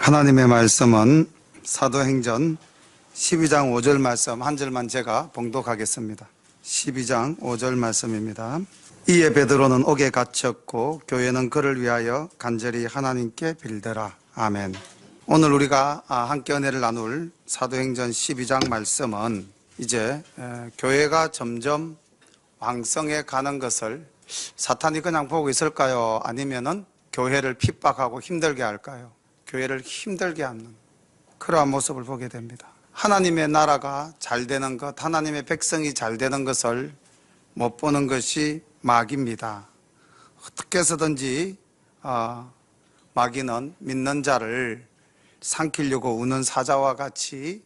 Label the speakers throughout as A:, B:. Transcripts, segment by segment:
A: 하나님의 말씀은 사도행전 12장 5절 말씀 한 절만 제가 봉독하겠습니다. 12장 5절 말씀입니다. 이에 베드로는 옥에 갇혔고 교회는 그를 위하여 간절히 하나님께 빌더라. 아멘. 오늘 우리가 함께 은혜를 나눌 사도행전 12장 말씀은 이제 교회가 점점 왕성해 가는 것을 사탄이 그냥 보고 있을까요? 아니면은 교회를 핍박하고 힘들게 할까요? 교회를 힘들게 하는 그러한 모습을 보게 됩니다. 하나님의 나라가 잘 되는 것, 하나님의 백성이 잘 되는 것을 못 보는 것이 마귀입니다. 어떻게 해서든지 마귀는 믿는 자를 삼키려고 우는 사자와 같이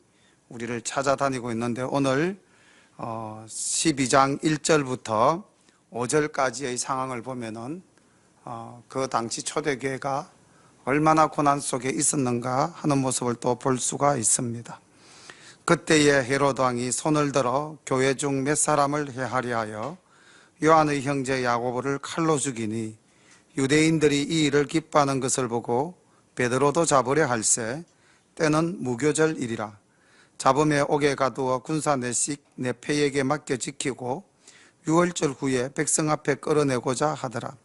A: 우리를 찾아다니고 있는데, 오늘 12장 1절부터 5절까지의 상황을 보면은 그 당시 초대교회가 얼마나 고난 속에 있었는가 하는 모습을 또 볼 수가 있습니다. 그때에 헤롯 왕이 손을 들어 교회 중 몇 사람을 해하려 하여 요한의 형제 야고보를 칼로 죽이니, 유대인들이 이 일을 기뻐하는 것을 보고 베드로도 잡으려 할세. 때는 무교절이라. 잡음에 옥에 가두어 군사 넷씩 내패에게 맡겨 지키고 6월절 후에 백성 앞에 끌어내고자 하더라.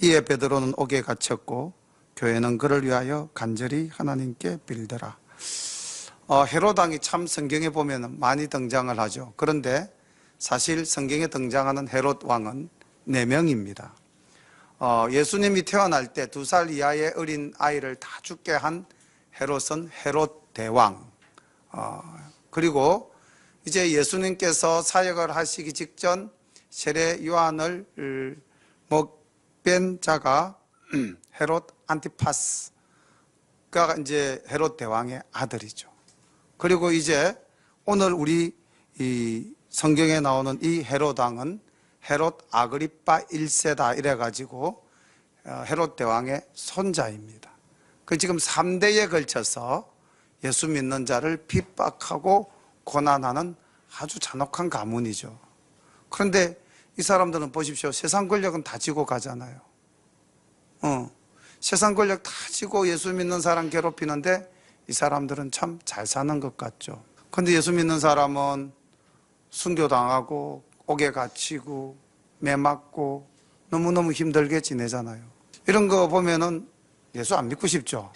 A: 이에 베드로는 옥에 갇혔고 교회는 그를 위하여 간절히 하나님께 빌더라. 헤롯 왕이 참 성경에 보면 많이 등장을 하죠. 그런데 사실 성경에 등장하는 헤롯 왕은 4명입니다. 예수님이 태어날 때 2살 이하의 어린 아이를 다 죽게 한 헤롯은 헤롯 대왕. 그리고 이제 예수님께서 사역을 하시기 직전 세례 요한을 목벤 자가 헤롯 안티파스가 이제 헤롯 대왕의 아들이죠. 그리고 이제 오늘 우리 이 성경에 나오는 이 헤롯 왕은 헤롯 아그리파 1세다 이래가지고 헤롯 대왕의 손자입니다. 그 지금 3대에 걸쳐서 예수 믿는 자를 핍박하고 고난하는 아주 잔혹한 가문이죠. 그런데 이 사람들은 보십시오. 세상 권력은 다 지고 가잖아요. 세상 권력 다 지고 예수 믿는 사람 괴롭히는데 이 사람들은 참 잘 사는 것 같죠. 그런데 예수 믿는 사람은 순교당하고 옥에 갇히고 매 맞고 너무너무 힘들게 지내잖아요. 이런 거 보면은 예수 안 믿고 싶죠.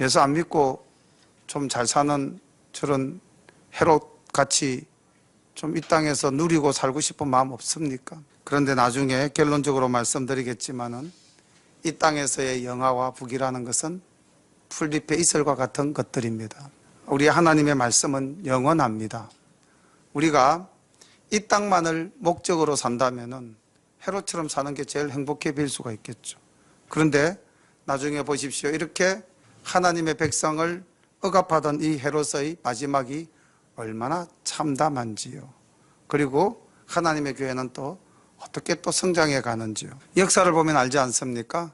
A: 예수 안 믿고 좀 잘 사는 저런 헤롯 같이 좀 이 땅에서 누리고 살고 싶은 마음 없습니까? 그런데 나중에 결론적으로 말씀드리겠지만은 이 땅에서의 영화와 북이라는 것은 풀잎의 이슬과 같은 것들입니다. 우리 하나님의 말씀은 영원합니다. 우리가 이 땅만을 목적으로 산다면은 헤롯처럼 사는 게 제일 행복해 보일 수가 있겠죠. 그런데 나중에 보십시오. 이렇게 하나님의 백성을 억압하던 이 헤롯의 마지막이 얼마나 참담한지요. 그리고 하나님의 교회는 또 어떻게 또 성장해 가는지요. 역사를 보면 알지 않습니까?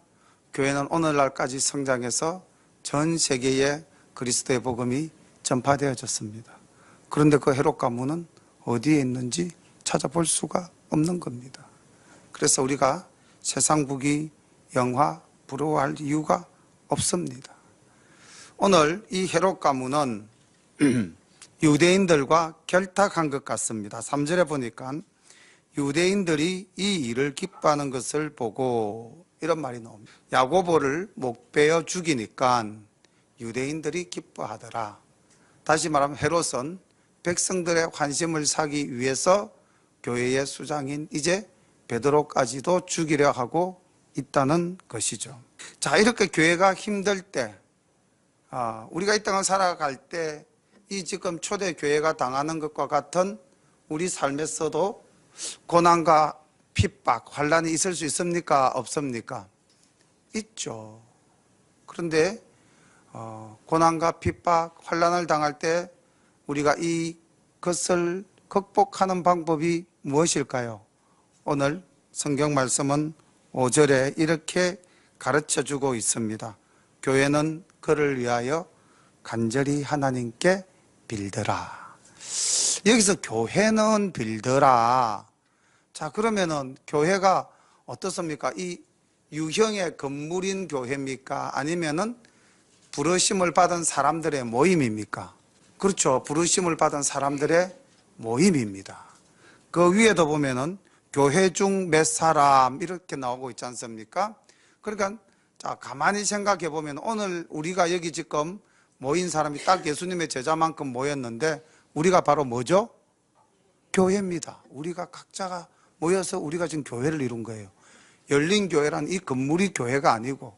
A: 교회는 오늘날까지 성장해서 전 세계에 그리스도의 복음이 전파되어졌습니다. 그런데 그 헤롯 가문은 어디에 있는지 찾아볼 수가 없는 겁니다. 그래서 우리가 세상 북이 영화 부러워할 이유가 없습니다. 오늘 이 헤롯 가문은 유대인들과 결탁한 것 같습니다. 3절에 보니까 유대인들이 이 일을 기뻐하는 것을 보고 이런 말이 나옵니다. 야고보를 목베어 죽이니까 유대인들이 기뻐하더라. 다시 말하면 헤롯은 백성들의 환심을 사기 위해서 교회의 수장인 이제 베드로까지도 죽이려 하고 있다는 것이죠. 자, 이렇게 교회가 힘들 때, 우리가 이 땅을 살아갈 때 이 지금 초대 교회가 당하는 것과 같은 우리 삶에서도 고난과 핍박, 환난이 있을 수 있습니까? 없습니까? 있죠. 그런데 고난과 핍박, 환난을 당할 때 우리가 이것을 극복하는 방법이 무엇일까요? 오늘 성경 말씀은 5절에 이렇게 가르쳐주고 있습니다. 교회는 그를 위하여 간절히 하나님께 빌더라. 여기서 교회는 빌더라. 자, 그러면은 교회가 어떻습니까? 이 유형의 건물인 교회입니까? 아니면은 부르심을 받은 사람들의 모임입니까? 그렇죠. 부르심을 받은 사람들의 모임입니다. 그 위에도 보면은 교회 중 몇 사람 이렇게 나오고 있지 않습니까? 그러니까 자, 가만히 생각해 보면 오늘 우리가 여기 지금 모인 사람이 딱 예수님의 제자만큼 모였는데 우리가 바로 뭐죠? 교회입니다. 우리가 각자가 모여서 우리가 지금 교회를 이룬 거예요. 열린 교회란 이 건물이 교회가 아니고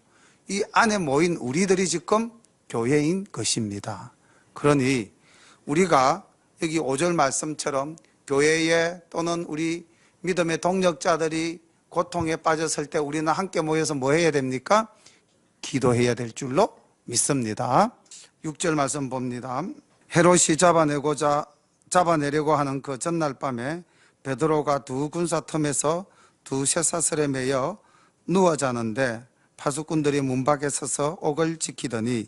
A: 이 안에 모인 우리들이 지금 교회인 것입니다. 그러니 우리가 여기 5절 말씀처럼 교회에 또는 우리 믿음의 동력자들이 고통에 빠졌을 때 우리는 함께 모여서 뭐 해야 됩니까? 기도해야 될 줄로 믿습니다. 6절 말씀 봅니다. 헤롯이 잡아내려고 하는 그 전날 밤에 베드로가 두 군사 틈에서 두 쇠사슬에 매여 누워 자는데 파수꾼들이 문 밖에 서서 옥을 지키더니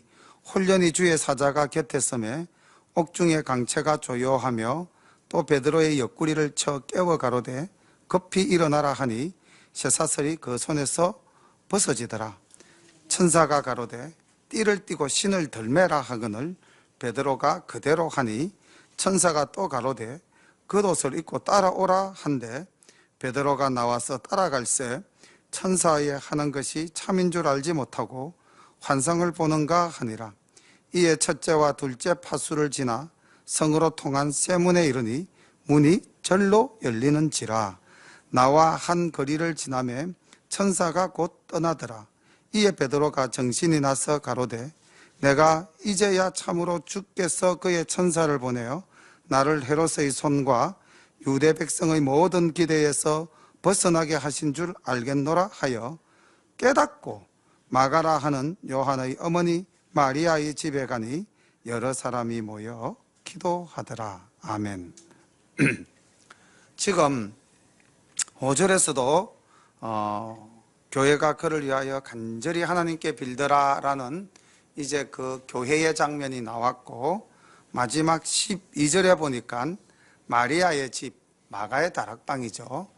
A: 홀연히 주의 사자가 곁에 서매 옥중의 강체가 조요하며 또 베드로의 옆구리를 쳐 깨워 가로되 급히 일어나라 하니 쇠사슬이 그 손에서 벗어지더라. 천사가 가로되 띠를 띠고 신을 덜매라 하거늘 베드로가 그대로 하니 천사가 또 가로되 겉옷을 입고 따라오라 한데 베드로가 나와서 따라갈새 천사의 하는 것이 참인 줄 알지 못하고 환상을 보는가 하니라. 이에 첫째와 둘째 파수를 지나 성으로 통한 쇠문에 이르니 문이 절로 열리는지라. 나와 한 거리를 지나매 천사가 곧 떠나더라. 이에 베드로가 정신이 나서 가로되 내가 이제야 참으로 주께서 그의 천사를 보내어 나를 헤롯의 손과 유대 백성의 모든 기대에서 벗어나게 하신 줄 알겠노라 하여 깨닫고 마가라 하는 요한의 어머니 마리아의 집에 가니 여러 사람이 모여 기도하더라. 아멘. 지금 5절에서도 교회가 그를 위하여 간절히 하나님께 빌더라라는 이제 그 교회의 장면이 나왔고 마지막 12절에 보니까 마리아의 집, 마가의 다락방이죠.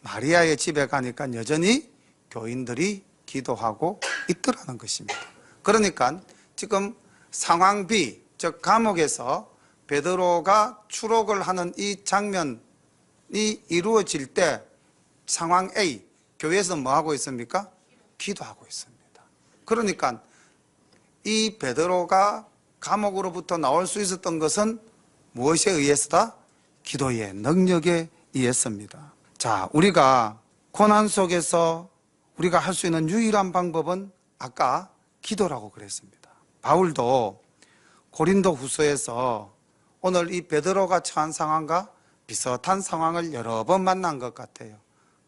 A: 마리아의 집에 가니까 여전히 교인들이 기도하고 있더라는 것입니다. 그러니까 지금 상황 B, 즉 감옥에서 베드로가 추록을 하는 이 장면이 이루어질 때 상황 A, 교회에서 뭐 하고 있습니까? 기도하고 있습니다. 그러니까 이 베드로가 감옥으로부터 나올 수 있었던 것은 무엇에 의해서다? 기도의 능력에 의해서입니다. 자, 우리가 고난 속에서 우리가 할 수 있는 유일한 방법은 아까 기도라고 그랬습니다. 바울도 고린도 후서에서 오늘 이 베드로가 처한 상황과 비슷한 상황을 여러 번 만난 것 같아요.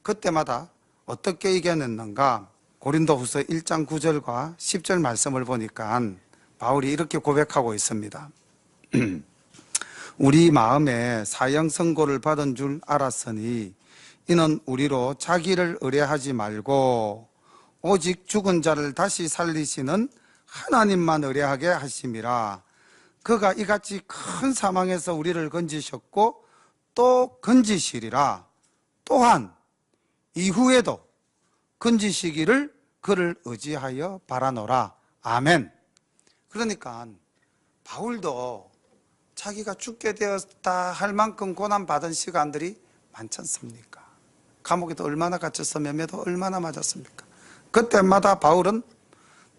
A: 그때마다 어떻게 이겨냈는가? 고린도 후서 1장 9절과 10절 말씀을 보니까 바울이 이렇게 고백하고 있습니다. 우리 마음에 사형 선고를 받은 줄 알았으니 이는 우리로 자기를 의뢰하지 말고 오직 죽은 자를 다시 살리시는 하나님만 의뢰하게 하심이라. 그가 이같이 큰 사망에서 우리를 건지셨고 또 건지시리라. 또한 이후에도 건지시기를 그를 의지하여 바라노라. 아멘. 그러니까 바울도 자기가 죽게 되었다 할 만큼 고난받은 시간들이 많지 않습니까? 감옥에도 얼마나 갇혀서 매매도 얼마나 맞았습니까? 그때마다 바울은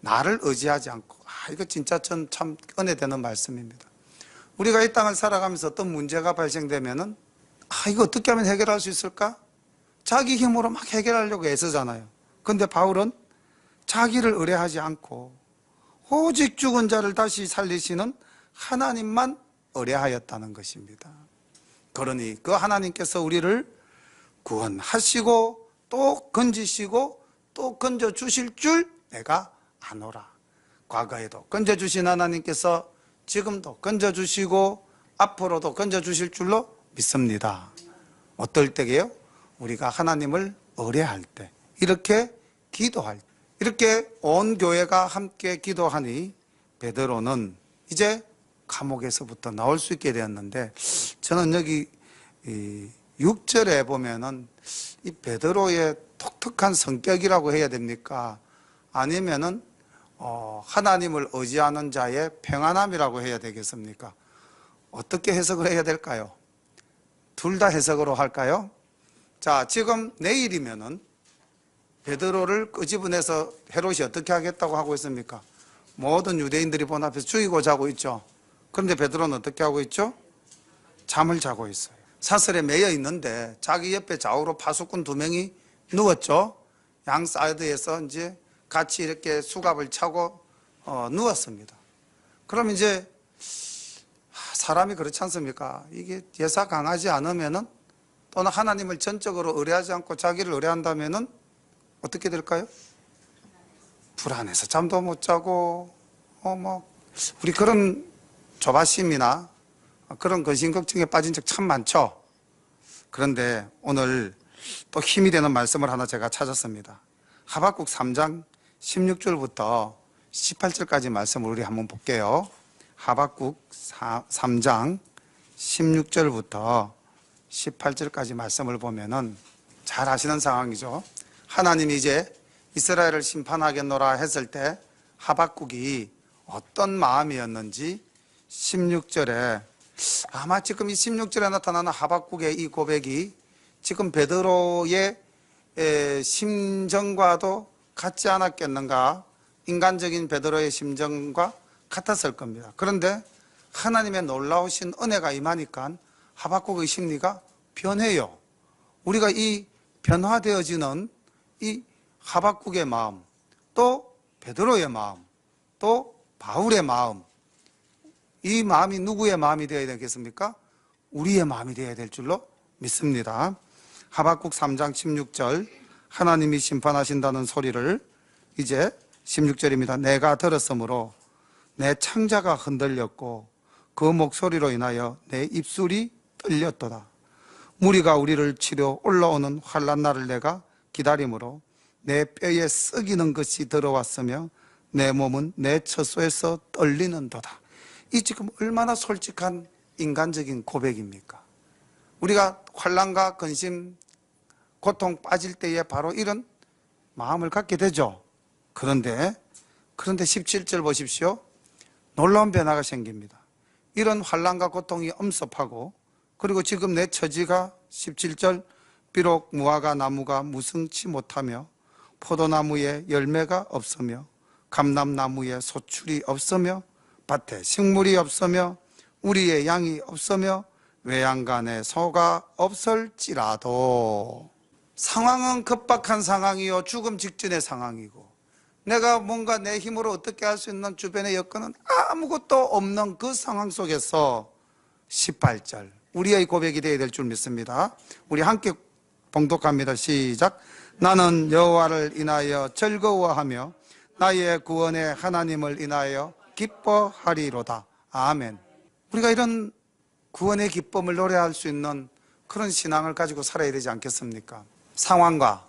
A: 나를 의지하지 않고, 이거 진짜 전 참 은혜되는 말씀입니다. 우리가 이 땅을 살아가면서 어떤 문제가 발생되면은 이거 어떻게 하면 해결할 수 있을까? 자기 힘으로 막 해결하려고 애쓰잖아요. 근데 바울은 자기를 의뢰하지 않고 오직 죽은 자를 다시 살리시는 하나님만 의뢰하였다는 것입니다. 그러니 그 하나님께서 우리를 구원하시고 또 건지시고 또 건져주실 줄 내가 아노라. 과거에도 건져주신 하나님께서 지금도 건져주시고 앞으로도 건져주실 줄로 믿습니다. 어떨 때게요? 우리가 하나님을 의뢰할 때, 이렇게 기도할 때, 이렇게 온 교회가 함께 기도하니 베드로는 이제 감옥에서부터 나올 수 있게 되었는데, 저는 여기 6절에 보면은 이 베드로의 독특한 성격이라고 해야 됩니까? 아니면은 하나님을 의지하는 자의 평안함이라고 해야 되겠습니까? 어떻게 해석을 해야 될까요? 둘 다 해석으로 할까요? 자, 지금 내일이면은 베드로를 끄집어내서 헤롯이 어떻게 하겠다고 하고 있습니까? 모든 유대인들이 본 앞에서 죽이고자 하고 있죠. 그런데 베드로는 어떻게 하고 있죠? 잠을 자고 있어요. 사슬에 매여 있는데 자기 옆에 좌우로 파수꾼 2명이 누웠죠. 양 사이드에서 이제 같이 이렇게 수갑을 차고 누웠습니다. 그럼 이제 사람이 그렇지 않습니까? 이게 예사 강하지 않으면은, 또는 하나님을 전적으로 의뢰하지 않고 자기를 의뢰한다면은 어떻게 될까요? 불안해서 잠도 못 자고 우리 그런 조바심이나 그런 근심 걱정에 빠진 적 참 많죠. 그런데 오늘 또 힘이 되는 말씀을 하나 제가 찾았습니다. 하박국 3장 16절부터 18절까지 말씀을 우리 한번 볼게요. 하박국 3장 16절부터 18절까지 말씀을 보면은 잘 아시는 상황이죠. 하나님이 이제 이스라엘을 심판하겠노라 했을 때 하박국이 어떤 마음이었는지 16절에, 아마 지금 이 16절에 나타나는 하박국의 이 고백이 지금 베드로의 심정과도 같지 않았겠는가, 인간적인 베드로의 심정과 같았을 겁니다. 그런데 하나님의 놀라우신 은혜가 임하니까 하박국의 심리가 변해요. 우리가 이 변화되어지는 이 하박국의 마음, 또 베드로의 마음, 또 바울의 마음, 이 마음이 누구의 마음이 되어야 되겠습니까? 우리의 마음이 되어야 될 줄로 믿습니다. 하박국 3장 16절, 하나님이 심판하신다는 소리를 이제 16절입니다. 내가 들었으므로 내 창자가 흔들렸고 그 목소리로 인하여 내 입술이 떨렸도다. 무리가 우리를 치려 올라오는 환난 날을 내가 기다림으로 내 뼈에 썩이는 것이 들어왔으며 내 몸은 내 처소에서 떨리는도다. 이 지금 얼마나 솔직한 인간적인 고백입니까? 우리가 환난과 근심, 고통 빠질 때에 바로 이런 마음을 갖게 되죠. 그런데 17절 보십시오. 놀라운 변화가 생깁니다. 이런 환난과 고통이 엄습하고, 그리고 지금 내 처지가 17절, 비록 무화과 나무가 무성치 못하며 포도나무에 열매가 없으며 감람나무에 소출이 없으며 밭에 식물이 없으며 우리의 양이 없으며 외양간에 소가 없을지라도, 상황은 급박한 상황이요, 죽음 직전의 상황이고, 내가 뭔가 내 힘으로 어떻게 할 수 있는 주변의 여건은 아무것도 없는 그 상황 속에서 18절, 우리의 고백이 되어야 될 줄 믿습니다. 우리 함께 봉독합니다. 시작. 나는 여호와를 인하여 즐거워하며 나의 구원의 하나님을 인하여 기뻐하리로다. 아멘. 우리가 이런 구원의 기쁨을 노래할 수 있는 그런 신앙을 가지고 살아야 되지 않겠습니까? 상황과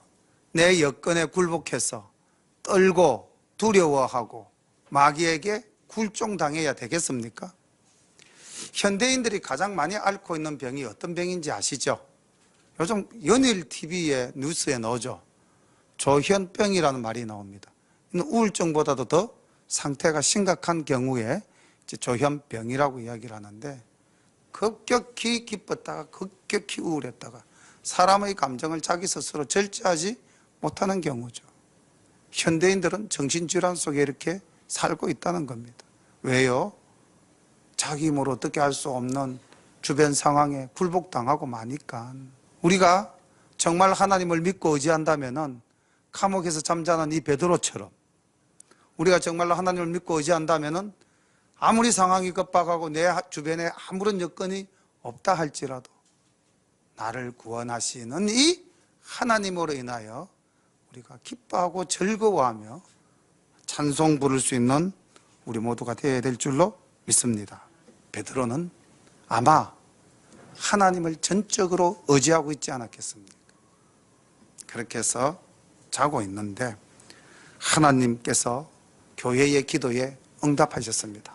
A: 내 여건에 굴복해서 떨고 두려워하고 마귀에게 굴종당해야 되겠습니까? 현대인들이 가장 많이 앓고 있는 병이 어떤 병인지 아시죠? 요즘 연일 TV에 뉴스에 나오죠. 조현병이라는 말이 나옵니다. 이는 우울증보다도 더 상태가 심각한 경우에 조현병이라고 이야기를 하는데, 급격히 기뻤다가 급격히 우울했다가 사람의 감정을 자기 스스로 절제하지 못하는 경우죠. 현대인들은 정신질환 속에 이렇게 살고 있다는 겁니다. 왜요? 자기 힘으로 어떻게 할 수 없는 주변 상황에 굴복당하고 마니까. 우리가 정말 하나님을 믿고 의지한다면은 감옥에서 잠자는 이 베드로처럼, 우리가 정말로 하나님을 믿고 의지한다면은 아무리 상황이 급박하고 내 주변에 아무런 여건이 없다 할지라도 나를 구원하시는 이 하나님으로 인하여 우리가 기뻐하고 즐거워하며 찬송 부를 수 있는 우리 모두가 되어야 될 줄로 믿습니다. 베드로는 아마 하나님을 전적으로 의지하고 있지 않았겠습니까? 그렇게 해서 자고 있는데 하나님께서 교회의 기도에 응답하셨습니다.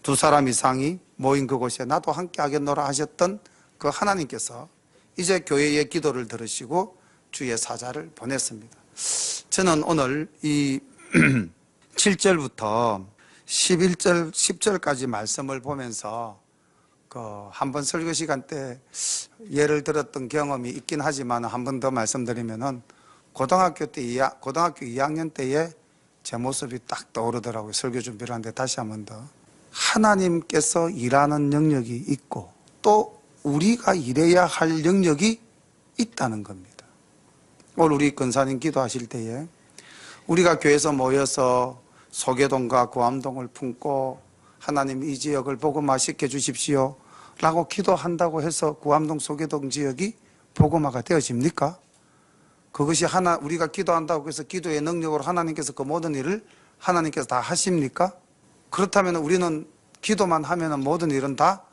A: 2사람 이상이 모인 그곳에 나도 함께 하겠노라 하셨던 그 하나님께서 이제 교회의 기도를 들으시고 주의 사자를 보냈습니다. 저는 오늘 이 7절부터 11절, 10절까지 말씀을 보면서 한번 설교 시간 때 예를 들었던 경험이 있긴 하지만 한 번 더 말씀드리면은 고등학교 2학년 때에 제 모습이 딱 떠오르더라고요. 설교 준비를 하는데 다시 한 번 더. 하나님께서 일하는 영역이 있고 또 우리가 일해야 할 영역이 있다는 겁니다. 오늘 우리 권사님 기도하실 때에 우리가 교회에서 모여서 소계동과 구암동을 품고 하나님 이 지역을 복음화시켜 주십시오 라고 기도한다고 해서 구암동 소계동 지역이 복음화가 되어집니까? 그것이 우리가 기도한다고 해서 기도의 능력으로 하나님께서 그 모든 일을 하나님께서 다 하십니까? 그렇다면 우리는 기도만 하면 모든 일은 다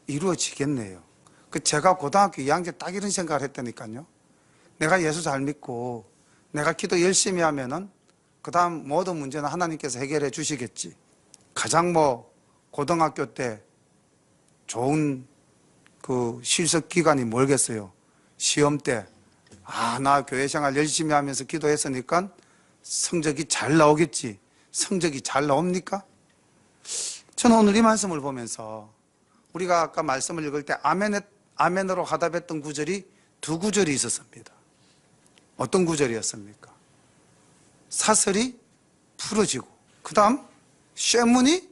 A: 이루어지겠네요. 제가 고등학교 2학년 딱 이런 생각을 했다니까요. 내가 예수 잘 믿고 내가 기도 열심히 하면은 그 다음 모든 문제는 하나님께서 해결해 주시겠지. 가장 고등학교 때 좋은 실습 기간이 뭘겠어요? 시험 때. 나 교회 생활 열심히 하면서 기도했으니까 성적이 잘 나오겠지. 성적이 잘 나옵니까? 저는 오늘 이 말씀을 보면서 우리가 아까 말씀을 읽을 때 아멘으로 화답했던 구절이 두 구절이 있었습니다. 어떤 구절이었습니까? 사슬이 풀어지고 그 다음 쇠문이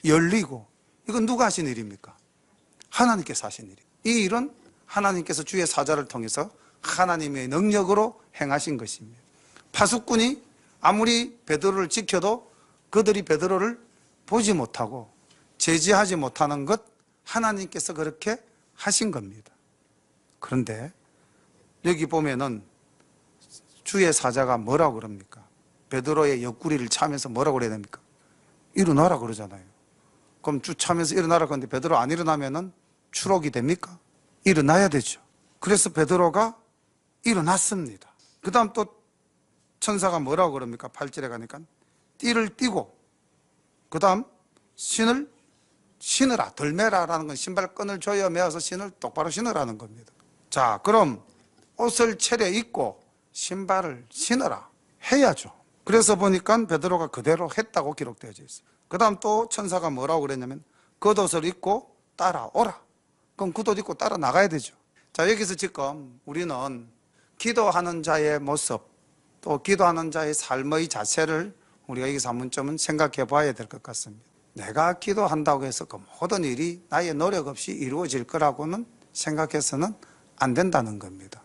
A: 열리고. 이건 누가 하신 일입니까? 하나님께서 하신 일이에요. 이 일은 하나님께서 주의 사자를 통해서 하나님의 능력으로 행하신 것입니다. 파수꾼이 아무리 베드로를 지켜도 그들이 베드로를 보지 못하고 제지하지 못하는 것 하나님께서 그렇게 하신 겁니다. 그런데 여기 보면은 주의 사자가 뭐라고 그럽니까? 베드로의 옆구리를 차면서 뭐라고 그래야 됩니까? 일어나라 그러잖아요. 그럼 쭉 차면서 일어나라 그러는데 베드로 안 일어나면은 추록이 됩니까? 일어나야 되죠. 그래서 베드로가 일어났습니다. 그 다음 또 천사가 뭐라고 그럽니까? 8절에 가니까 띠를 띠고 그 다음 신으라. 덜매라라는 건 신발끈을 조여 매어서 신을 똑바로 신으라는 겁니다. 자, 그럼 옷을 차려 입고 신발을 신으라 해야죠. 그래서 보니까 베드로가 그대로 했다고 기록되어져 있어요. 그 다음 또 천사가 뭐라고 그랬냐면 겉옷을 입고 따라오라. 그럼 겉옷 입고 따라 나가야 되죠. 자, 여기서 지금 우리는 기도하는 자의 모습 또 기도하는 자의 삶의 자세를 우리가 여기서 한 번쯤은 생각해 봐야 될 것 같습니다. 내가 기도한다고 해서 그 모든 일이 나의 노력 없이 이루어질 거라고는 생각해서는 안 된다는 겁니다.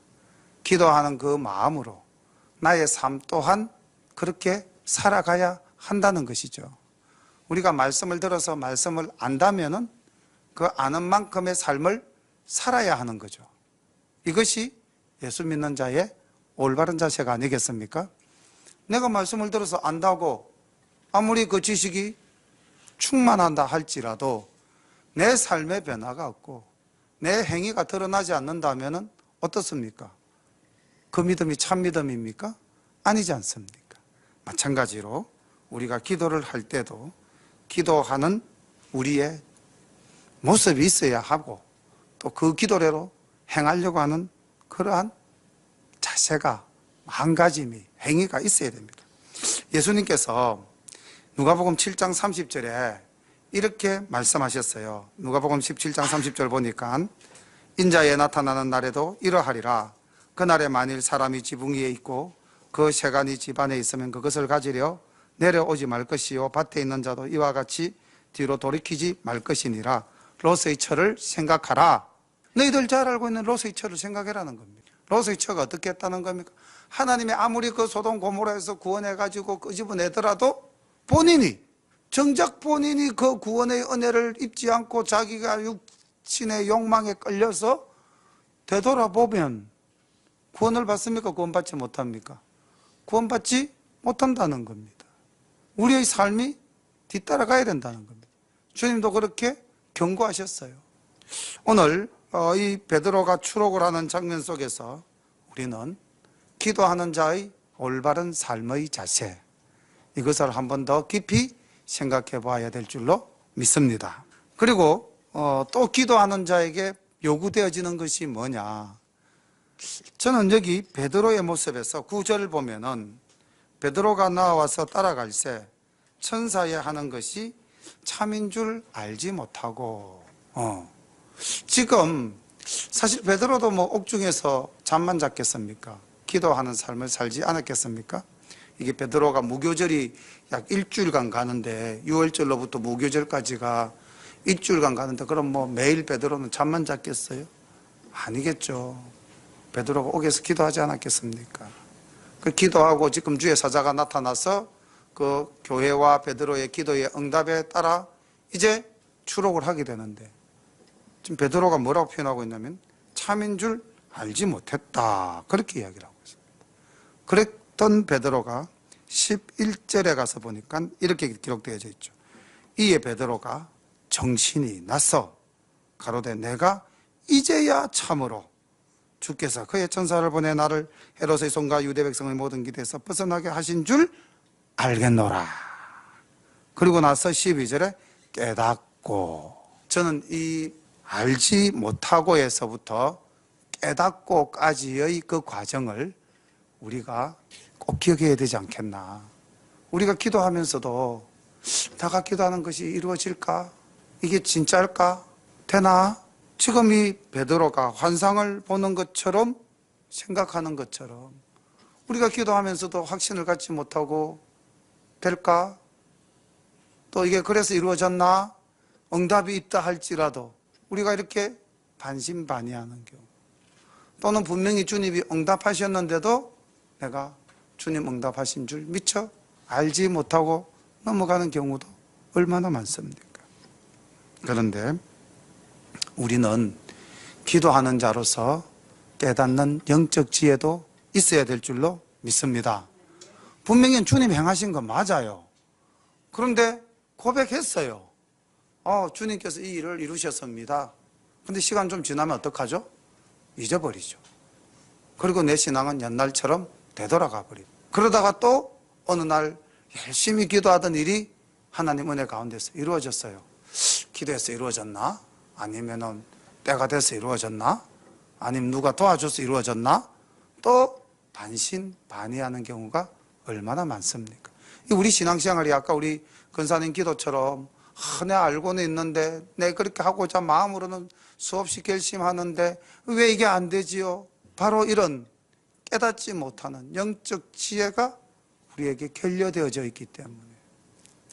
A: 기도하는 그 마음으로 나의 삶 또한 그렇게 살아가야 한다는 것이죠. 우리가 말씀을 들어서 말씀을 안다면은 그 아는 만큼의 삶을 살아야 하는 거죠. 이것이 예수 믿는 자의 올바른 자세가 아니겠습니까? 내가 말씀을 들어서 안다고 아무리 그 지식이 충만한다 할지라도 내 삶의 변화가 없고 내 행위가 드러나지 않는다면 어떻습니까? 그 믿음이 참 믿음입니까? 아니지 않습니까? 마찬가지로 우리가 기도를 할 때도 기도하는 우리의 모습이 있어야 하고 또 그 기도대로 행하려고 하는 그러한 자세가 마음가짐이 행위가 있어야 됩니다. 예수님께서 누가복음 7장 30절에 이렇게 말씀하셨어요. 누가복음 17장 30절 보니까 인자에 나타나는 날에도 이러하리라. 그날에 만일 사람이 지붕 위에 있고 그 세간이 집안에 있으면 그것을 가지려 내려오지 말 것이요 밭에 있는 자도 이와 같이 뒤로 돌이키지 말 것이니라. 롯의 처를 생각하라. 너희들 잘 알고 있는 롯의 처를 생각해라는 겁니다. 롯의 처가 어떻게 했다는 겁니까? 하나님이 아무리 그 소돔 고모라에서 구원해가지고 끄집어내더라도 정작 본인이 그 구원의 은혜를 입지 않고 자기가 육신의 욕망에 끌려서 되돌아보면 구원을 받습니까? 구원받지 못합니까? 구원받지 못한다는 겁니다. 우리의 삶이 뒤따라가야 된다는 겁니다. 주님도 그렇게 경고하셨어요. 오늘 이 베드로가 추록을 하는 장면 속에서 우리는 기도하는 자의 올바른 삶의 자세, 이것을 한 번 더 깊이 생각해 봐야 될 줄로 믿습니다. 그리고 또 기도하는 자에게 요구되어지는 것이 뭐냐? 저는 여기 베드로의 모습에서 9절을 보면은 베드로가 나와서 따라갈새 천사에 하는 것이 참인 줄 알지 못하고. 지금 사실 베드로도 뭐 옥중에서 잠만 잤겠습니까? 기도하는 삶을 살지 않았겠습니까? 이게 베드로가 무교절이 약 일주일간 가는데, 6월절로부터 무교절까지가 일주일간 가는데, 그럼 뭐 매일 베드로는 잠만 잤겠어요? 아니겠죠. 베드로가 옥에서 기도하지 않았겠습니까? 그 기도하고 지금 주의 사자가 나타나서 그 교회와 베드로의 기도의 응답에 따라 이제 추록을 하게 되는데, 지금 베드로가 뭐라고 표현하고 있냐면 참인 줄 알지 못했다, 그렇게 이야기를 하고 있습니다. 그랬던 베드로가 11절에 가서 보니까 이렇게 기록되어져 있죠. 이에 베드로가 정신이 나서 가로되 내가 이제야 참으로 주께서 그의 천사를 보내 나를 헤롯의 손과 유대 백성의 모든 기대에서 벗어나게 하신 줄 알겠노라. 그리고 나서 12절에 깨닫고, 저는 이 알지 못하고에서부터 깨닫고까지의 그 과정을 우리가 꼭 기억해야 되지 않겠나. 우리가 기도하면서도 내가 기도하는 것이 이루어질까? 이게 진짜일까? 되나? 지금 이 베드로가 환상을 보는 것처럼 생각하는 것처럼 우리가 기도하면서도 확신을 갖지 못하고 될까? 또 이게 그래서 이루어졌나? 응답이 있다 할지라도 우리가 이렇게 반신반의하는 경우, 또는 분명히 주님이 응답하셨는데도 내가 주님 응답하신 줄 미처 알지 못하고 넘어가는 경우도 얼마나 많습니까? 그런데 우리는 기도하는 자로서 깨닫는 영적 지혜도 있어야 될 줄로 믿습니다. 분명히 주님 행하신 건 맞아요. 그런데 고백했어요. 주님께서 이 일을 이루셨습니다. 근데 시간 좀 지나면 어떡하죠? 잊어버리죠. 그리고 내 신앙은 옛날처럼 되돌아가 버리고, 그러다가 또 어느 날 열심히 기도하던 일이 하나님 은혜 가운데서 이루어졌어요. 기도해서 이루어졌나? 아니면은 때가 돼서 이루어졌나? 아니면 누가 도와줘서 이루어졌나? 또 반신반의하는 경우가 얼마나 많습니까? 우리 신앙생활이 아까 우리 근사님 기도처럼 내가 알고는 있는데, 내가 그렇게 하고자 마음으로는 수없이 결심하는데 왜 이게 안 되지요? 바로 이런 깨닫지 못하는 영적 지혜가 우리에게 결여되어져 있기 때문에.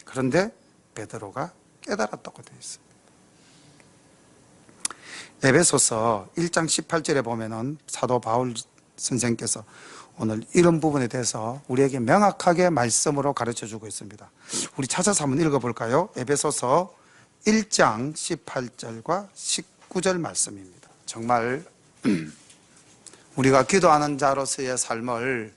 A: 그런데 베드로가 깨달았다고 되어 있습니다. 에베소서 1장 18절에 보면은 사도 바울 선생께서 오늘 이런 부분에 대해서 우리에게 명확하게 말씀으로 가르쳐 주고 있습니다. 우리 찾아서 한번 읽어볼까요? 에베소서 1장 18절과 19절 말씀입니다. 정말 우리가 기도하는 자로서의 삶을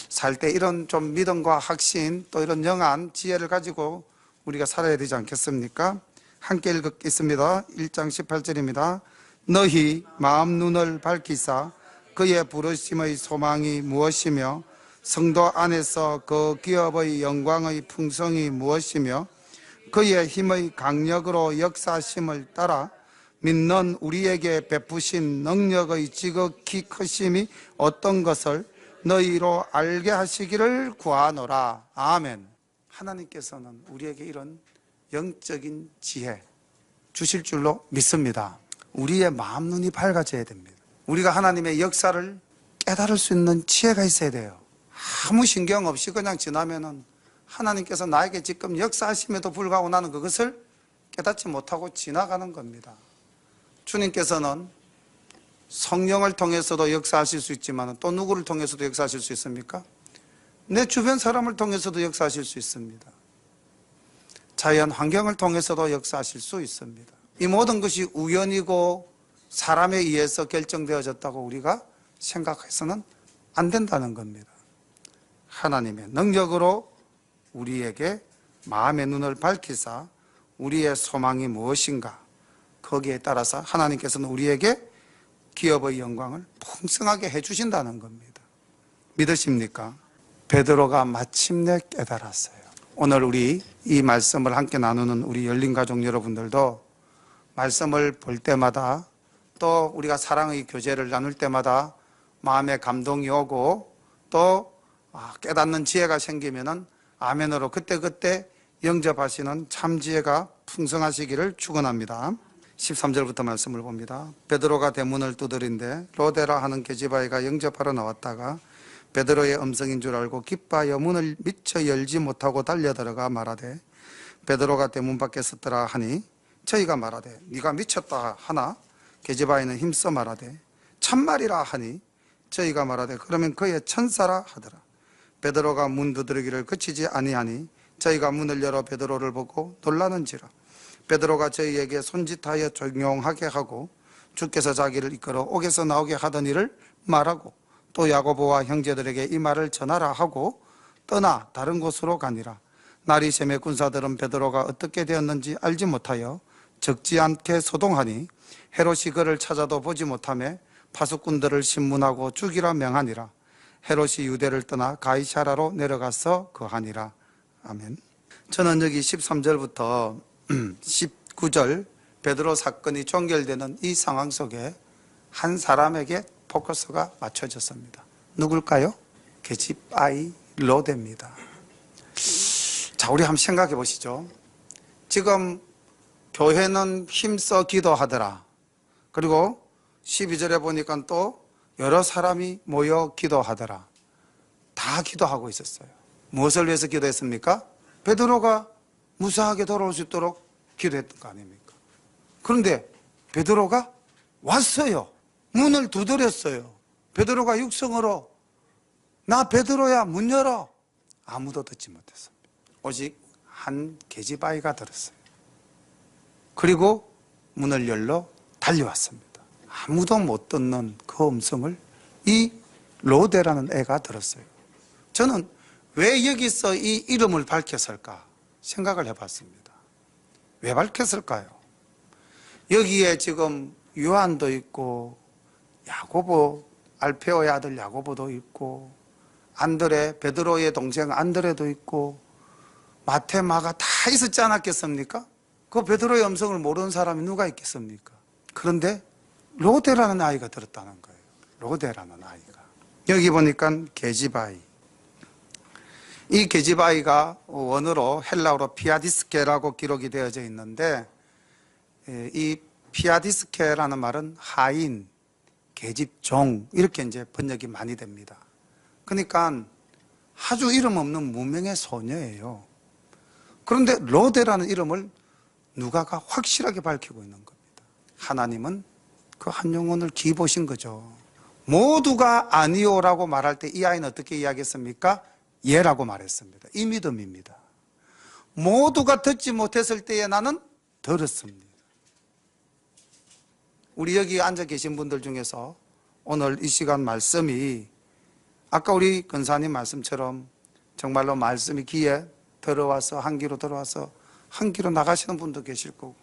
A: 살 때 이런 좀 믿음과 확신, 또 이런 영한 지혜를 가지고 우리가 살아야 되지 않겠습니까? 함께 읽겠습니다. 1장 18절입니다. 너희 마음 눈을 밝히사 그의 부르심의 소망이 무엇이며 성도 안에서 그 기업의 영광의 풍성이 무엇이며 그의 힘의 강력으로 역사심을 따라 믿는 우리에게 베푸신 능력의 지극히 크심이 어떤 것을 너희로 알게 하시기를 구하노라. 아멘. 하나님께서는 우리에게 이런 영적인 지혜 주실 줄로 믿습니다. 우리의 마음 눈이 밝아져야 됩니다. 우리가 하나님의 역사를 깨달을 수 있는 지혜가 있어야 돼요. 아무 신경 없이 그냥 지나면은 하나님께서 나에게 지금 역사하심에도 불구하고 나는 그것을 깨닫지 못하고 지나가는 겁니다. 주님께서는 성령을 통해서도 역사하실 수 있지만 또 누구를 통해서도 역사하실 수 있습니까? 내 주변 사람을 통해서도 역사하실 수 있습니다. 자연 환경을 통해서도 역사하실 수 있습니다. 이 모든 것이 우연이고 사람에 의해서 결정되어졌다고 우리가 생각해서는 안 된다는 겁니다. 하나님의 능력으로 우리에게 마음의 눈을 밝히사 우리의 소망이 무엇인가, 거기에 따라서 하나님께서는 우리에게 기업의 영광을 풍성하게 해주신다는 겁니다. 믿으십니까? 베드로가 마침내 깨달았어요. 오늘 우리 이 말씀을 함께 나누는 우리 열린가족 여러분들도 말씀을 볼 때마다 또 우리가 사랑의 교제를 나눌 때마다 마음에 감동이 오고 또 깨닫는 지혜가 생기면은 아멘으로 그때그때 영접하시는 참 지혜가 풍성하시기를 축원합니다. 13절부터 말씀을 봅니다. 베드로가 대문을 두드린데 로데라 하는 계집아이가 영접하러 나왔다가 베드로의 음성인 줄 알고 기뻐하여 문을 미처 열지 못하고 달려들어가 말하되 베드로가 대문 밖에 섰더라 하니 저희가 말하되 네가 미쳤다 하나 계집아이는 힘써 말하되 참말이라 하니 저희가 말하되 그러면 그의 천사라 하더라. 베드로가 문 두드리기를 그치지 아니하니 저희가 문을 열어 베드로를 보고 놀라는지라. 베드로가 저희에게 손짓하여 조용하게 하고 주께서 자기를 이끌어 옥에서 나오게 하던 일을 말하고 또 야고보와 형제들에게 이 말을 전하라 하고 떠나 다른 곳으로 가니라. 날이 새매 군사들은 베드로가 어떻게 되었는지 알지 못하여 적지 않게 소동하니 헤롯이 그를 찾아도 보지 못하며 파수꾼들을 신문하고 죽이라 명하니라. 헤롯이 유대를 떠나 가이사라로 내려가서 거하니라. 아멘. 저는 여기 13절부터 19절 베드로 사건이 종결되는 이 상황 속에 한 사람에게 포커스가 맞춰졌습니다. 누굴까요? 계집아이 로데입니다. 자, 우리 한번 생각해 보시죠. 지금 교회는 힘써 기도하더라. 그리고 12절에 보니까 또 여러 사람이 모여 기도하더라. 다 기도하고 있었어요. 무엇을 위해서 기도했습니까? 베드로가 무사하게 돌아올 수 있도록 기도했던 거 아닙니까? 그런데 베드로가 왔어요. 문을 두드렸어요. 베드로가 육성으로 나 베드로야 문 열어. 아무도 듣지 못했습니다. 오직 한 계집아이가 들었어요. 그리고 문을 열러 달려왔습니다. 아무도 못 듣는 그 음성을 이 로데라는 애가 들었어요. 저는 왜 여기서 이 이름을 밝혔을까 생각을 해봤습니다. 왜 밝혔을까요? 여기에 지금 요한도 있고 야고보, 알페오의 아들 야고보도 있고 안드레, 베드로의 동생 안드레도 있고 마태, 마가 다 있었지 않았겠습니까? 그 베드로의 음성을 모르는 사람이 누가 있겠습니까? 그런데 로데라는 아이가 들었다는 거예요. 로데라는 아이가. 여기 보니까 계집아이. 이 계집아이가 원어로 헬라어로 피아디스케라고 기록이 되어져 있는데 이 피아디스케라는 말은 하인, 계집종 이렇게 이제 번역이 많이 됩니다. 그러니까 아주 이름 없는 무명의 소녀예요. 그런데 로데라는 이름을 누가가 확실하게 밝히고 있는 겁니다. 하나님은 그 한 영혼을 기보신 거죠. 모두가 아니오라고 말할 때 이 아이는 어떻게 이야기했습니까? 예라고 말했습니다. 이 믿음입니다. 모두가 듣지 못했을 때에 나는 들었습니다. 우리 여기 앉아 계신 분들 중에서 오늘 이 시간 말씀이 아까 우리 권사님 말씀처럼 정말로 말씀이 귀에 들어와서 한 귀로 들어와서 한 귀로 나가시는 분도 계실 거고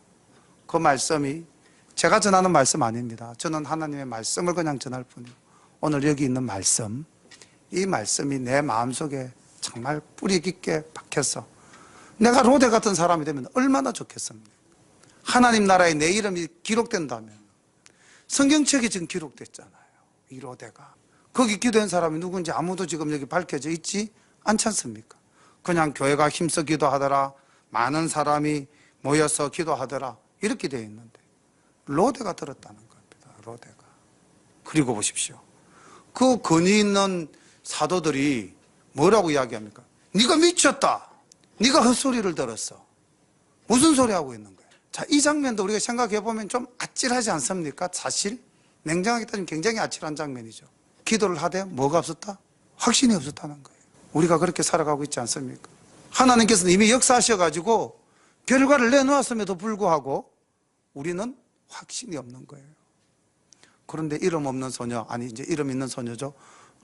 A: 그 말씀이 제가 전하는 말씀 아닙니다. 저는 하나님의 말씀을 그냥 전할 뿐이에요. 오늘 여기 있는 말씀, 이 말씀이 내 마음속에 정말 뿌리 깊게 박혀서 내가 로데 같은 사람이 되면 얼마나 좋겠습니까? 하나님 나라에 내 이름이 기록된다면 성경책에 지금 기록됐잖아요. 이 로데가. 거기 기도한 사람이 누군지 아무도 지금 여기 밝혀져 있지 않지 않습니까? 그냥 교회가 힘써 기도하더라, 많은 사람이 모여서 기도하더라 이렇게 되어 있는데 로데가 들었다는 겁니다. 로데가. 그리고 보십시오. 그 권위 있는 사도들이 뭐라고 이야기합니까? 네가 미쳤다. 네가 헛소리를 들었어. 무슨 소리 하고 있는 거예요? 자, 이 장면도 우리가 생각해 보면 좀 아찔하지 않습니까? 사실 냉정하게 따지면 굉장히 아찔한 장면이죠. 기도를 하되 뭐가 없었다? 확신이 없었다는 거예요. 우리가 그렇게 살아가고 있지 않습니까? 하나님께서는 이미 역사하셔가지고 결과를 내놓았음에도 불구하고 우리는 확신이 없는 거예요. 그런데 이름 없는 소녀, 아니 이제 이름 있는 소녀죠.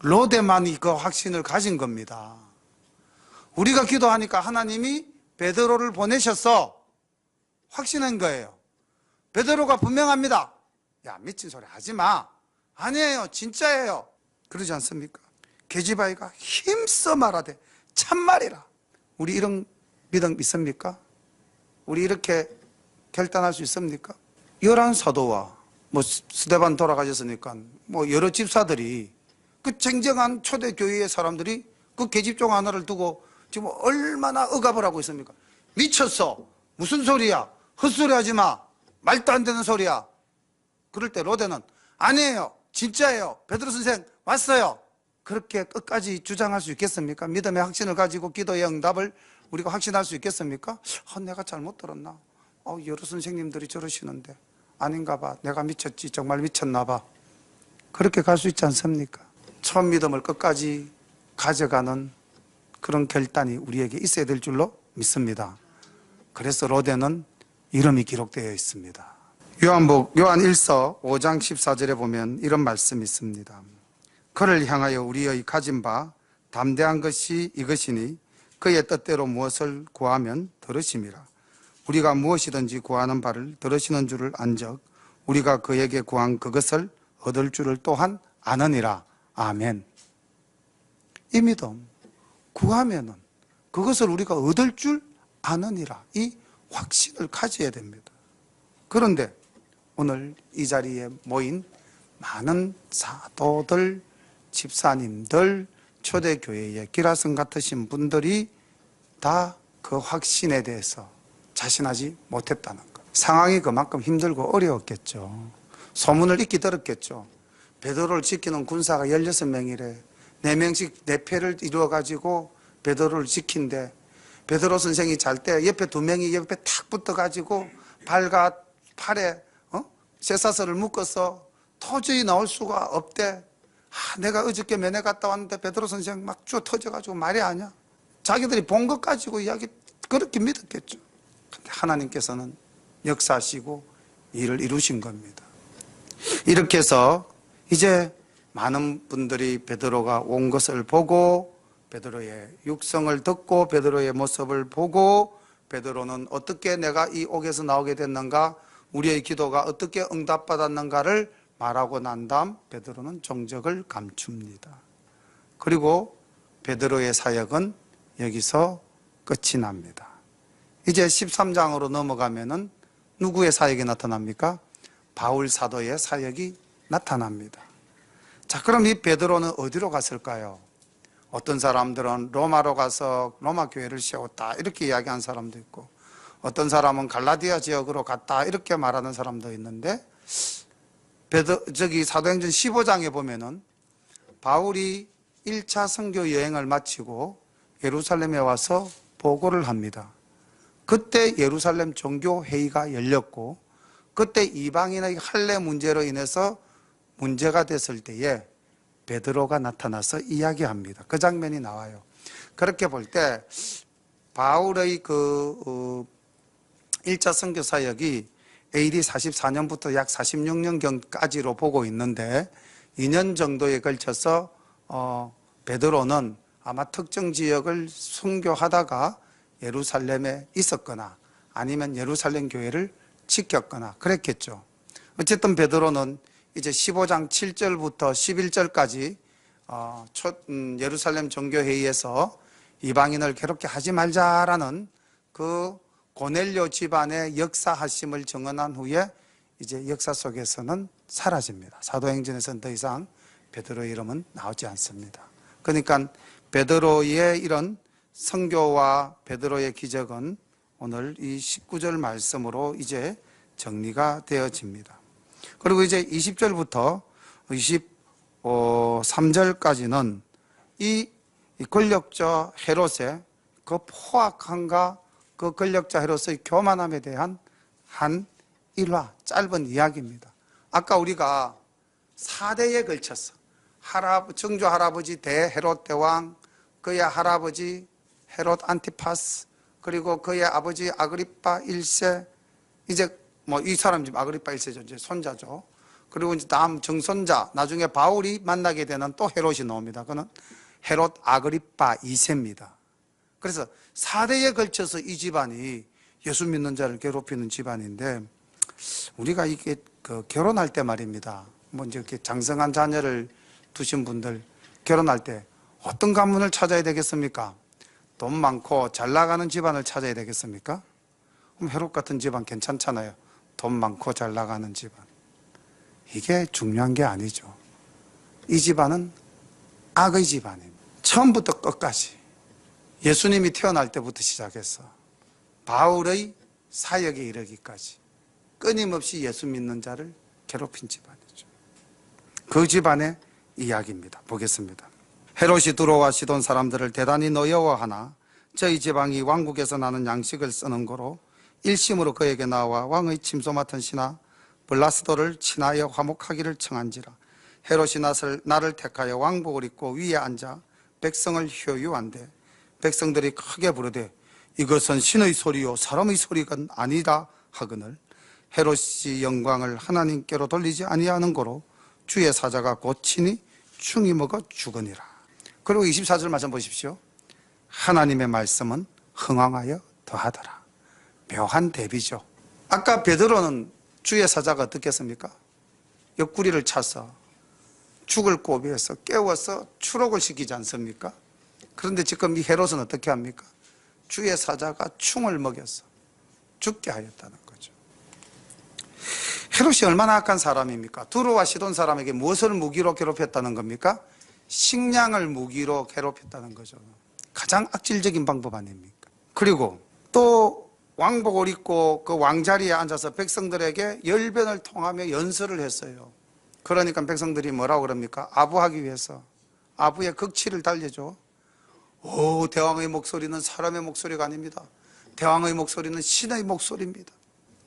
A: 로데만이 그 확신을 가진 겁니다. 우리가 기도하니까 하나님이 베드로를 보내셔서 확신한 거예요. 베드로가 분명합니다. 야, 미친 소리 하지 마. 아니에요, 진짜예요. 그러지 않습니까? 계집아이가 힘써 말하되 참말이라. 우리 이런 믿음 있습니까? 우리 이렇게 결단할 수 있습니까? 열한 사도와 뭐 스데반 돌아가셨으니까 뭐 여러 집사들이 그 쟁쟁한 초대 교회의 사람들이 그 계집종 하나를 두고 지금 얼마나 억압을 하고 있습니까? 미쳤어. 무슨 소리야? 헛소리 하지 마. 말도 안 되는 소리야. 그럴 때 로데는 아니에요. 진짜예요. 베드로 선생 왔어요. 그렇게 끝까지 주장할 수 있겠습니까? 믿음의 확신을 가지고 기도의 응답을 우리가 확신할 수 있겠습니까? 내가 잘못 들었나? 여러 선생님들이 저러시는데 아닌가 봐. 내가 미쳤지. 정말 미쳤나 봐. 그렇게 갈 수 있지 않습니까? 처음 믿음을 끝까지 가져가는 그런 결단이 우리에게 있어야 될 줄로 믿습니다. 그래서 로데는 이름이 기록되어 있습니다. 요한 1서 5장 14절에 보면 이런 말씀이 있습니다. 그를 향하여 우리의 가진 바 담대한 것이 이것이니 그의 뜻대로 무엇을 구하면 들으심이라. 우리가 무엇이든지 구하는 바를 들으시는 줄을 안적 우리가 그에게 구한 그것을 얻을 줄을 또한 아느니라. 아멘. 이 믿음 구하면은 그것을 우리가 얻을 줄 아느니라. 이 확신을 가져야 됩니다. 그런데 오늘 이 자리에 모인 많은 사도들, 집사님들, 초대교회의 기라성 같으신 분들이 다 그 확신에 대해서 자신하지 못했다는 것. 상황이 그만큼 힘들고 어려웠겠죠. 소문을 익히 들었겠죠. 베드로를 지키는 군사가 16명이래. 4명씩 4패를 이루어가지고 베드로를 지킨대. 베드로 선생이 잘 때 옆에 2명이 옆에 탁 붙어가지고 발과 팔에 쇠사슬을 묶어서 도저히 나올 수가 없대. 내가 어저께 면회 갔다 왔는데 베드로 선생 막 쭉 터져가지고 말이 아니야. 자기들이 본 것 가지고 이야기 그렇게 믿었겠죠. 근데 하나님께서는 역사하시고 일을 이루신 겁니다. 이렇게 해서 이제 많은 분들이 베드로가 온 것을 보고 베드로의 육성을 듣고 베드로의 모습을 보고 베드로는 어떻게 내가 이 옥에서 나오게 됐는가, 우리의 기도가 어떻게 응답받았는가를 말하고 난 다음 베드로는 정적을 감춥니다. 그리고 베드로의 사역은 여기서 끝이 납니다. 이제 13장으로 넘어가면은 누구의 사역이 나타납니까? 바울 사도의 사역이 나타납니다. 자, 그럼 이 베드로는 어디로 갔을까요? 어떤 사람들은 로마로 가서 로마 교회를 세웠다 이렇게 이야기한 사람도 있고, 어떤 사람은 갈라디아 지역으로 갔다 이렇게 말하는 사람도 있는데, 사도행전 15장에 보면은 바울이 1차 선교 여행을 마치고 예루살렘에 와서 보고를 합니다. 그때 예루살렘 종교회의가 열렸고, 그때 이방인의 할례 문제로 인해서 문제가 됐을 때에 베드로가 나타나서 이야기합니다. 그 장면이 나와요. 그렇게 볼 때 바울의 1차 선교 사역이 AD 44년부터 약 46년경까지로 보고 있는데 2년 정도에 걸쳐서 베드로는 아마 특정 지역을 선교하다가 예루살렘에 있었거나 아니면 예루살렘 교회를 지켰거나 그랬겠죠. 어쨌든 베드로는 이제 15장 7절부터 11절까지 예루살렘 종교회의에서 이방인을 괴롭게 하지 말자라는 그 고넬료 집안의 역사하심을 증언한 후에 이제 역사 속에서는 사라집니다. 사도행전에서는 더 이상 베드로의 이름은 나오지 않습니다. 그러니까 베드로의 이런 선교와 베드로의 기적은 오늘 이 19절 말씀으로 이제 정리가 되어집니다. 그리고 이제 20절부터 23절까지는 이 권력자 헤롯의 그 포악함과 그 권력자 헤롯의 교만함에 대한 한 일화, 짧은 이야기입니다. 아까 우리가 4대에 걸쳐서 정조 할아버지 대헤롯 대왕, 그의 할아버지 헤롯 안티파스, 그리고 그의 아버지 아그리파 1세, 이제 이 사람 지금 아그리파 1세죠. 이제 손자죠. 그리고 이제 다음 정손자, 나중에 바울이 만나게 되는 또 헤롯이 나옵니다. 그는 헤롯 아그리파 2세입니다. 그래서 4대에 걸쳐서 이 집안이 예수 믿는 자를 괴롭히는 집안인데, 우리가 이게 결혼할 때 말입니다. 이제 이렇게 장성한 자녀를 두신 분들 결혼할 때 어떤 가문을 찾아야 되겠습니까? 돈 많고 잘 나가는 집안을 찾아야 되겠습니까? 그럼 헤롯 같은 집안 괜찮잖아요. 돈 많고 잘 나가는 집안. 이게 중요한 게 아니죠. 이 집안은 악의 집안입니다. 처음부터 끝까지 예수님이 태어날 때부터 시작해서 바울의 사역에 이르기까지 끊임없이 예수 믿는 자를 괴롭힌 집안이죠. 그 집안의 이야기입니다. 보겠습니다. 헤롯이 두로와 시돈 사람들을 대단히 노여워하나 저희 지방이 왕국에서 나는 양식을 쓰는 거로 일심으로 그에게 나와 왕의 침소 맡은 신하 블라스도를 친하여 화목하기를 청한지라. 헤롯이 나를 택하여 왕복을 입고 위에 앉아 백성을 효유한데 백성들이 크게 부르되 이것은 신의 소리요 사람의 소리가 아니다 하거늘 헤롯이 영광을 하나님께로 돌리지 아니하는 거로 주의 사자가 고치니 충이 먹어 죽으니라. 그리고 24절 말씀 보십시오. 하나님의 말씀은 흥왕하여 더하더라. 묘한 대비죠. 아까 베드로는 주의 사자가 어떻게 했습니까? 옆구리를 차서 죽을 고비에서 깨워서 추록을 시키지 않습니까? 그런데 지금 이 헤롯은 어떻게 합니까? 주의 사자가 충을 먹여서 죽게 하였다는 거죠. 헤롯이 얼마나 악한 사람입니까? 두로와 시돈 사람에게 무엇을 무기로 괴롭혔다는 겁니까? 식량을 무기로 괴롭혔다는 거죠. 가장 악질적인 방법 아닙니까? 그리고 또 왕복을 입고 그 왕자리에 앉아서 백성들에게 열변을 통하며 연설을 했어요. 그러니까 백성들이 뭐라고 그럽니까? 아부하기 위해서 아부의 극치를 달래죠. 오, 대왕의 목소리는 사람의 목소리가 아닙니다. 대왕의 목소리는 신의 목소리입니다.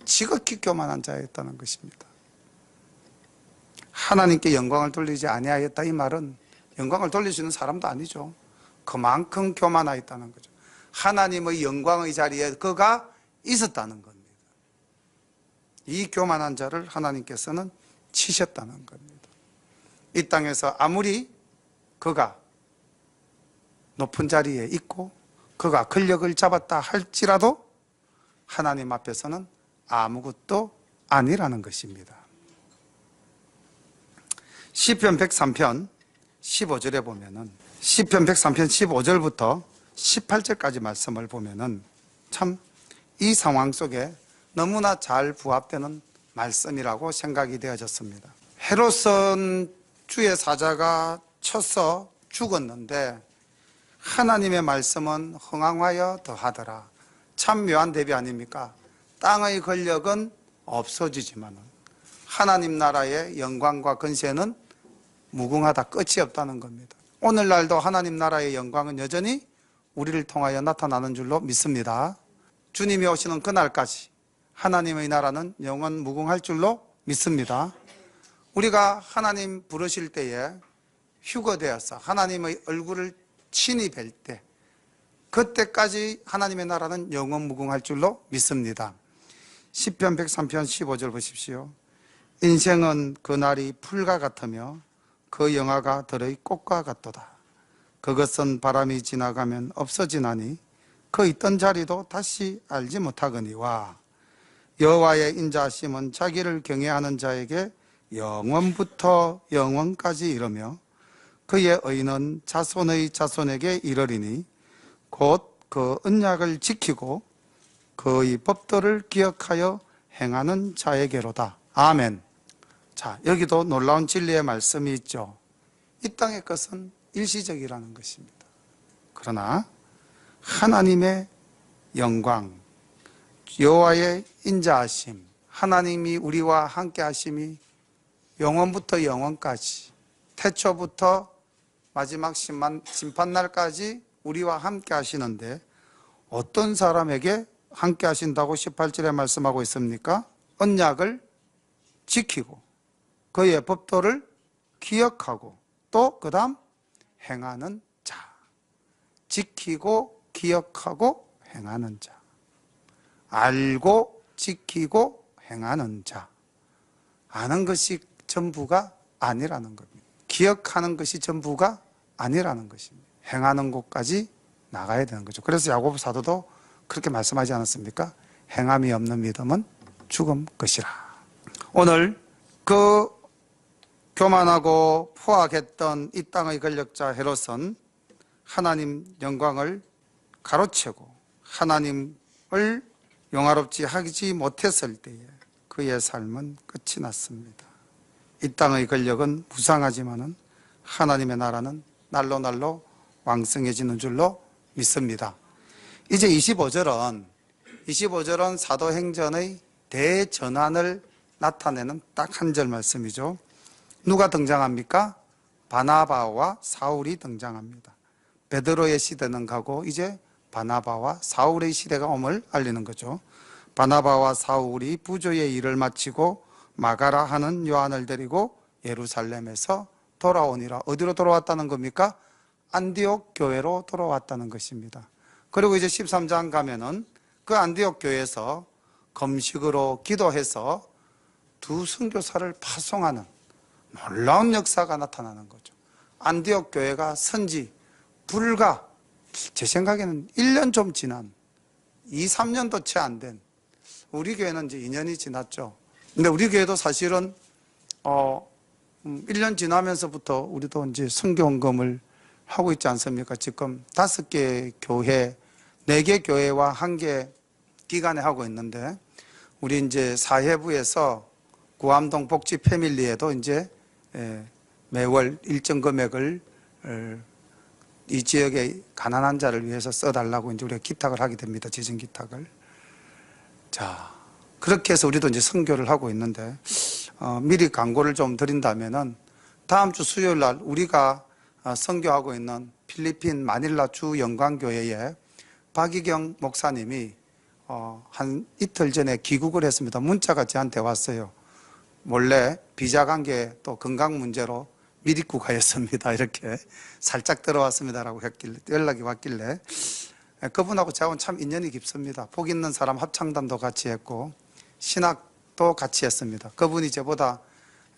A: 지극히 교만한 자였다는 것입니다. 하나님께 영광을 돌리지 아니하였다 이 말은 영광을 돌릴 수 있는 사람도 아니죠. 그만큼 교만하였다는 거죠. 하나님의 영광의 자리에 그가 있었다는 겁니다. 이 교만한 자를 하나님께서는 치셨다는 겁니다. 이 땅에서 아무리 그가 높은 자리에 있고 그가 권력을 잡았다 할지라도 하나님 앞에서는 아무것도 아니라는 것입니다. 시편 103편 15절에 보면은 시편 103편 15절부터 18절까지 말씀을 보면은 참 이 상황 속에 너무나 잘 부합되는 말씀이라고 생각이 되어졌습니다. 헤롯은 주의 사자가 쳐서 죽었는데 하나님의 말씀은 흥왕하여 더하더라. 참 묘한 대비 아닙니까? 땅의 권력은 없어지지만 하나님 나라의 영광과 권세는 무궁하다, 끝이 없다는 겁니다. 오늘날도 하나님 나라의 영광은 여전히 우리를 통하여 나타나는 줄로 믿습니다. 주님이 오시는 그날까지 하나님의 나라는 영원 무궁할 줄로 믿습니다. 우리가 하나님 부르실 때에 휴거되어서 하나님의 얼굴을 친히 뵐 때 그때까지 하나님의 나라는 영원 무궁할 줄로 믿습니다. 시편 103편 15절 보십시오. 인생은 그날이 풀과 같으며 그 영화가 들의 꽃과 같도다. 그것은 바람이 지나가면 없어지나니 그 있던 자리도 다시 알지 못하거니와 여호와의 인자하심은 자기를 경외하는 자에게 영원부터 영원까지 이르며 그의 의는 자손의 자손에게 이르리니 곧 그 언약을 지키고 그의 법도를 기억하여 행하는 자에게로다. 아멘. 자, 여기도 놀라운 진리의 말씀이 있죠. 이 땅의 것은 일시적이라는 것입니다. 그러나 하나님의 영광, 여호와의 인자하심, 하나님이 우리와 함께 하심이 영원부터 영원까지, 태초부터 마지막 심판날까지 우리와 함께 하시는데 어떤 사람에게 함께 하신다고 18절에 말씀하고 있습니까? 언약을 지키고 그의 법도를 기억하고 또 그 다음 행하는 자. 지키고 기억하고 행하는 자. 알고 지키고 행하는 자. 아는 것이 전부가 아니라는 겁니다. 기억하는 것이 전부가 아니라는 것입니다. 행하는 곳까지 나가야 되는 거죠. 그래서 야고보 사도도 그렇게 말씀하지 않았습니까? 행함이 없는 믿음은 죽음 것이라. 오늘 그 교만하고 포악했던 이 땅의 권력자 헤롯은 하나님 영광을 가로채고 하나님을 영화롭지 하지 못했을 때에 그의 삶은 끝이 났습니다. 이 땅의 권력은 무상하지만은 하나님의 나라는 날로 날로 왕성해지는 줄로 믿습니다. 이제 25절은 25절은 사도행전의 대전환을 나타내는 딱 한 절 말씀이죠. 누가 등장합니까? 바나바와 사울이 등장합니다. 베드로의 시대는 가고 이제 바나바와 사울의 시대가 옴을 알리는 거죠. 바나바와 사울이 부조의 일을 마치고 마가라 하는 요한을 데리고 예루살렘에서 돌아오니라. 어디로 돌아왔다는 겁니까? 안디옥 교회로 돌아왔다는 것입니다. 그리고 이제 13장 가면은 그 안디옥 교회에서 금식으로 기도해서 두 선교사를 파송하는 놀라운 역사가 나타나는 거죠. 안디옥 교회가 선지 불과 제 생각에는 1년 좀 지난 2, 3년도 채 안 된, 우리 교회는 이제 2년이 지났죠. 근데 우리 교회도 사실은 1년 지나면서부터 우리도 이제 선교헌금을 하고 있지 않습니까? 지금 5개 교회, 4개 교회와 1개 기관에 하고 있는데, 우리 이제 사회부에서 구암동 복지 패밀리에도 이제 매월 일정 금액을 이 지역의 가난한 자를 위해서 써달라고 이제 우리가 기탁을 하게 됩니다. 지정 기탁을. 자, 그렇게 해서 우리도 이제 선교를 하고 있는데, 미리 광고를 좀 드린다면은 다음 주 수요일 날 우리가 선교하고 있는 필리핀 마닐라 주 영광교회에 박희경 목사님이 한 이틀 전에 귀국을 했습니다. 문자가 저한테 왔어요. 몰래 비자 관계 또 건강 문제로 미립국하였습니다. 이렇게 살짝 들어왔습니다라고 했길래, 연락이 왔길래, 그분하고 저하고는 참 인연이 깊습니다. 복 있는 사람 합창단도 같이 했고 신학도 같이 했습니다. 그분이 저보다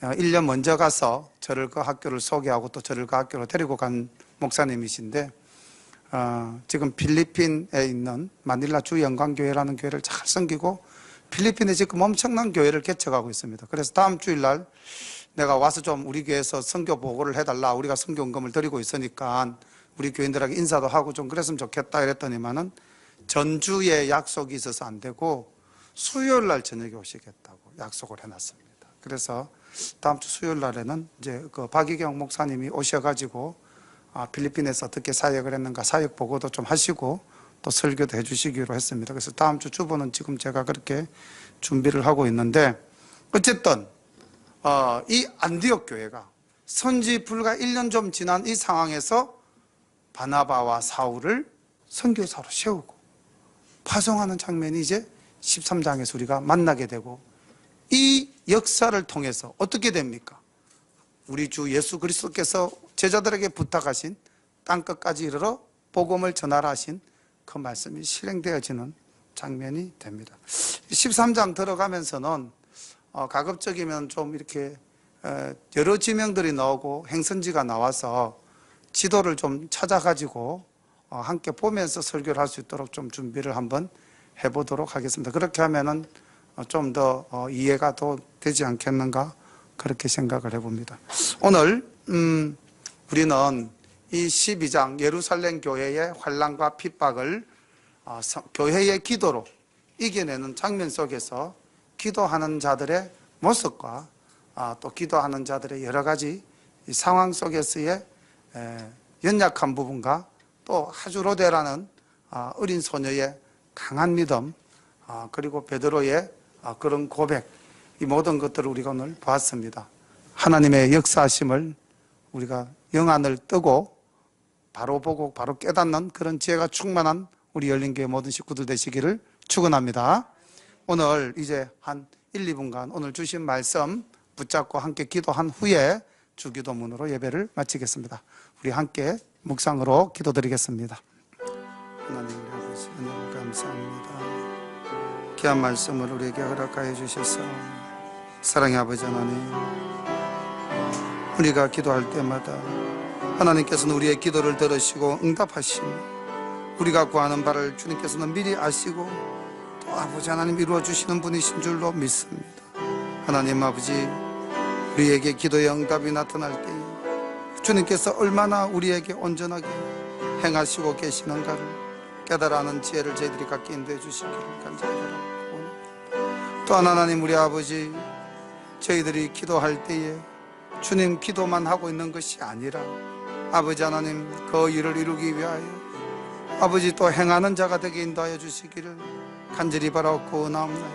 A: 1년 먼저 가서 저를 그 학교를 소개하고 또 저를 그 학교로 데리고 간 목사님이신데, 지금 필리핀에 있는 마닐라 주 영광교회라는 교회를 잘 섬기고 필리핀에 지금 엄청난 교회를 개척하고 있습니다. 그래서 다음 주일 날 내가 와서 좀 우리 교회에서 선교 보고를 해달라, 우리가 선교헌금을 드리고 있으니까 우리 교인들에게 인사도 하고 좀 그랬으면 좋겠다 이랬더니만은 전주에 약속이 있어서 안 되고 수요일 날 저녁에 오시겠다고 약속을 해놨습니다. 그래서 다음 주 수요일 날에는 이제 그 박희경 목사님이 오셔가지고 필리핀에서 어떻게 사역을 했는가 사역 보고도 좀 하시고 또 설교도 해주시기로 했습니다. 그래서 다음 주 주보는 지금 제가 그렇게 준비를 하고 있는데, 어쨌든 이 안디옥 교회가 선지 불과 1년 좀 지난 이 상황에서 바나바와 사울을 선교사로 세우고 파송하는 장면이 이제 13장에서 우리가 만나게 되고, 이 역사를 통해서 어떻게 됩니까? 우리 주 예수 그리스도께서 제자들에게 부탁하신 땅끝까지 이르러 복음을 전하라 하신 그 말씀이 실행되어지는 장면이 됩니다. 13장 들어가면서는 가급적이면 좀 이렇게 여러 지명들이 나오고 행선지가 나와서 지도를 좀 찾아가지고 함께 보면서 설교를 할 수 있도록 좀 준비를 한번 해보도록 하겠습니다. 그렇게 하면은 좀 더 이해가 더 되지 않겠는가, 그렇게 생각을 해봅니다. 오늘 우리는 이 12장 예루살렘 교회의 환난과 핍박을 교회의 기도로 이겨내는 장면 속에서 기도하는 자들의 모습과 또 기도하는 자들의 여러 가지 상황 속에서의 연약한 부분과 또 하주로데라는 어린 소녀의 강한 믿음, 그리고 베드로의 그런 고백, 이 모든 것들을 우리가 오늘 보았습니다. 하나님의 역사하심을 우리가 영안을 뜨고 바로 보고 바로 깨닫는 그런 지혜가 충만한 우리 열린교회 모든 식구들 되시기를 축원합니다. 오늘 이제 한 1, 2분간 오늘 주신 말씀 붙잡고 함께 기도한 후에 주기도문으로 예배를 마치겠습니다. 우리 함께 묵상으로 기도드리겠습니다. 하나님 우리 아버지 은혜를 감사합니다. 귀한 말씀을 우리에게 허락하여 주셔서 사랑의 아버지 하나님, 우리가 기도할 때마다 하나님께서는 우리의 기도를 들으시고 응답하시며 우리가 구하는 바를 주님께서는 미리 아시고 또 아버지 하나님 이루어 주시는 분이신 줄로 믿습니다. 하나님 아버지, 우리에게 기도의 응답이 나타날 때 주님께서 얼마나 우리에게 온전하게 행하시고 계시는가를 깨달아는 지혜를 저희들이 갖게 인도해 주시기를 간절히 바라옵니다. 또한 하나님 우리 아버지, 저희들이 기도할 때에 주님 기도만 하고 있는 것이 아니라 아버지 하나님 그 일을 이루기 위하여 아버지 또 행하는 자가 되게 인도하여 주시기를 간절히 바라옵고 원하옵나이다.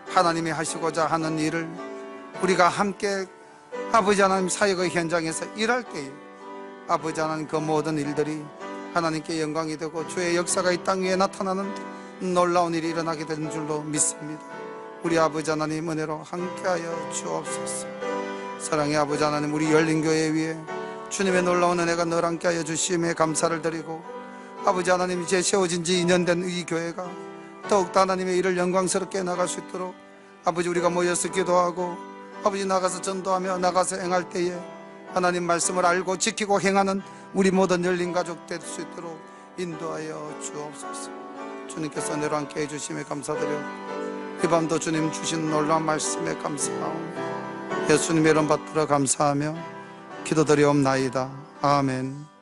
A: 하나님이 하시고자 하는 일을 우리가 함께 아버지 하나님 사역의 현장에서 일할 때에 아버지 하나님 그 모든 일들이 하나님께 영광이 되고 주의 역사가 이 땅 위에 나타나는 놀라운 일이 일어나게 되는 줄로 믿습니다. 우리 아버지 하나님 은혜로 함께하여 주옵소서. 사랑의 아버지 하나님, 우리 열린교회 위에 주님의 놀라운 은혜가 늘 함께하여 주심에 감사를 드리고, 아버지 하나님 이제 세워진 지 2년 된 이 교회가 더욱더 하나님의 일을 영광스럽게 나갈 수 있도록 아버지 우리가 모여서 기도하고 아버지 나가서 전도하며 나가서 행할 때에 하나님 말씀을 알고 지키고 행하는 우리 모든 열린 가족 될 수 있도록 인도하여 주옵소서. 주님께서 늘 함께 해주심에 감사드려 이 밤도 주님 주신 놀라운 말씀에 감사하오며 예수님의 이름 받들어 감사하며 기도드리옵나이다. 아멘.